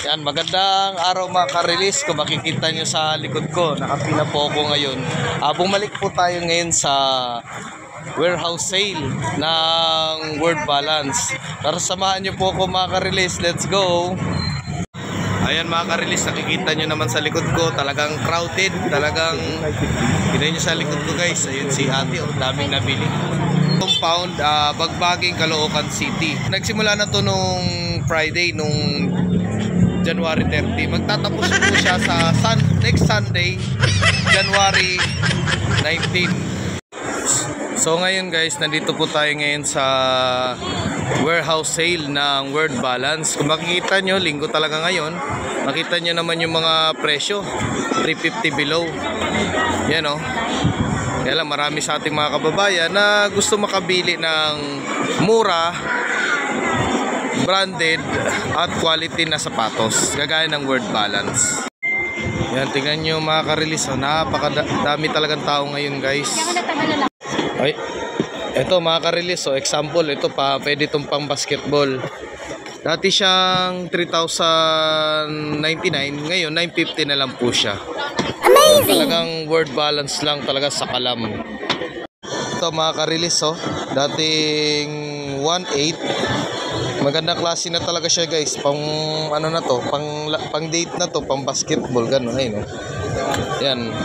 Yan, magandang araw mga ka-release. Kung makikita nyo sa likod ko, nakapila po ako ngayon. Bumalik po tayo ngayon sa warehouse sale ng Word Balance. Tara, samahan nyo po ako mga ka-release. Let's go! Ayan mga ka-release, nakikita nyo naman sa likod ko, talagang crowded, talagang pinay nyo sa likod ko guys. Ayun si ate, daming nabili. Compound, Bagbaging, Caloocan City. Nagsimula na to nung Friday, nung January 30. Magtatapos po siya sa next Sunday, January 19. So ngayon guys, nandito po tayo ngayon sa warehouse sale ng Word Balance. Kung makikita nyo, linggo talaga ngayon. Makita nyo naman yung mga presyo, 350 below. Yan o. Kaya lang marami sa ating mga kababayan na gusto makabili ng mura, branded at quality na sapatos, kagaya ng Word Balance. Yan, tingnan nyo mga ka-release, napakadami talagang tao ngayon guys. Ay, ito mga ka-release, so example, ito pa, pwede itong pang basketball. Dati siyang 3,099, ngayon 950 na lang po siya. Amazing! Talagang Word Balance lang talaga sa kalam. Ito mga ka-release, oh, dating 1,800. Magandang klase na talaga siya guys. Pang ano na to, pang date na to, pang basketball, gano'n. Ayun, no? Yan.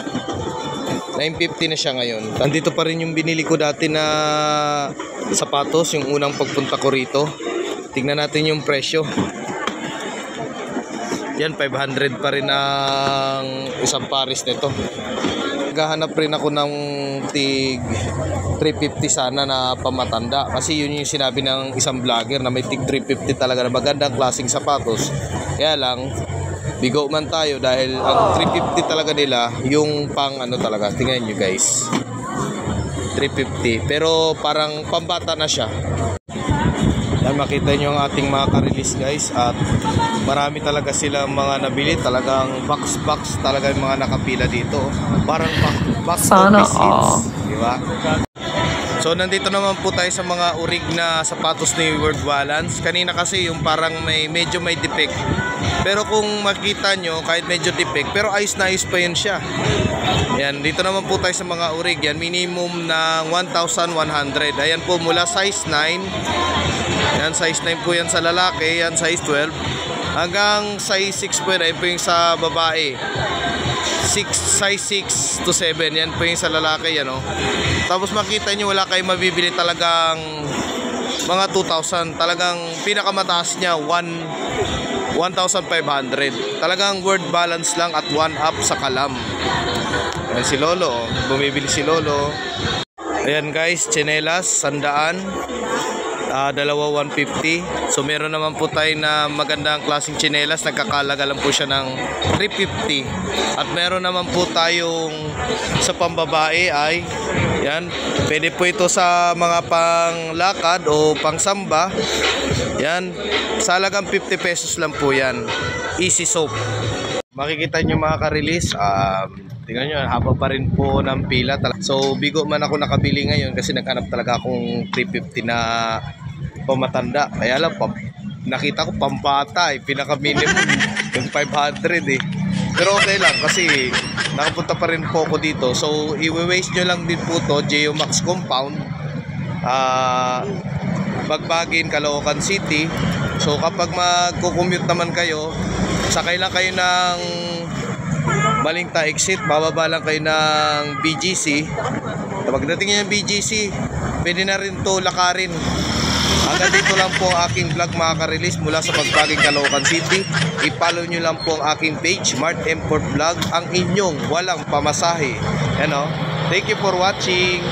950 na siya ngayon. Andito pa rin yung binili ko dati na sapatos, yung unang pagpunta ko rito. Tingnan natin yung presyo. Yan, 500 pa rin ang isang pares nito. Naghahanap rin ako ng tig 350 sana na pamatanda. Kasi yun yung sinabi ng isang vlogger na may tig 350 talaga na magandang klaseng sapatos. Kaya lang, bigo man tayo dahil ang 350 talaga nila yung pang ano talaga. Tingnan nyo guys, 350 pero parang pambata na siya. Yan, makita nyo ang ating mga ka-release guys, at marami talaga silang mga nabili. Talagang box talaga yung mga nakapila dito. Parang box office hits, diba? So nandito naman po tayo sa mga urig na sapatos ni Word Balance. Kanina kasi yung parang medyo may defect. Pero kung makita nyo, kahit medyo defect, pero ayos na ayos pa yun siya. Yan, dito naman po tayo sa mga urig. Yan, minimum na 1,100. Ayan po, mula size 9. Yan, size 9 po yan sa lalaki. Yan, size 12. Hanggang size 6 po yan po yung sa babae. Size 6 to 7. Yan po yung sa lalaki. Yan, oh. Tapos makita nyo, wala kayong mabibili talagang mga 2,000. Talagang pinakamataas niya 1,500. Talagang Word Balance lang at 1 up sa kalam. Ayan si Lolo, oh. Bumibili si Lolo. Ayan guys, tsinelas, 100. Dalawa 150. So meron naman po tayo na magandang klaseng tsinelas, nagkakalaga lang po siya ng 350. At meron naman po tayong sa pambabae ay yan, pwede po ito sa mga panglakad o pangsamba. Yan, sa halagang 50 pesos lang po yan. Easy soap. Makikita nyo mga ka-release, tingnan nyo, haba pa rin po ng pila. So bigo man ako nakabili ngayon kasi naghanap talaga akong 350 na pamatanda. Kaya lang, nakita ko pampata, pinaka-minimum yung 500 eh. Pero okay lang kasi nakapunta pa rin po ako dito. So i-waste nyo lang din po to, Geomax Compound, Bagbaging, Caloocan City. So kapag magko-commute naman kayo, sakay lang kayo ng Balingta exit, bababa lang kayo ng BGC. Pagdating nyo ng BGC, pwede na rin to lakarin. Hanggang dito lang po ang aking vlog mga ka-release mula sa Bagbaging, Caloocan City. I-follow nyo lang po ang aking page, Mart Import Vlog, ang inyong walang pamasahe. Thank you for watching.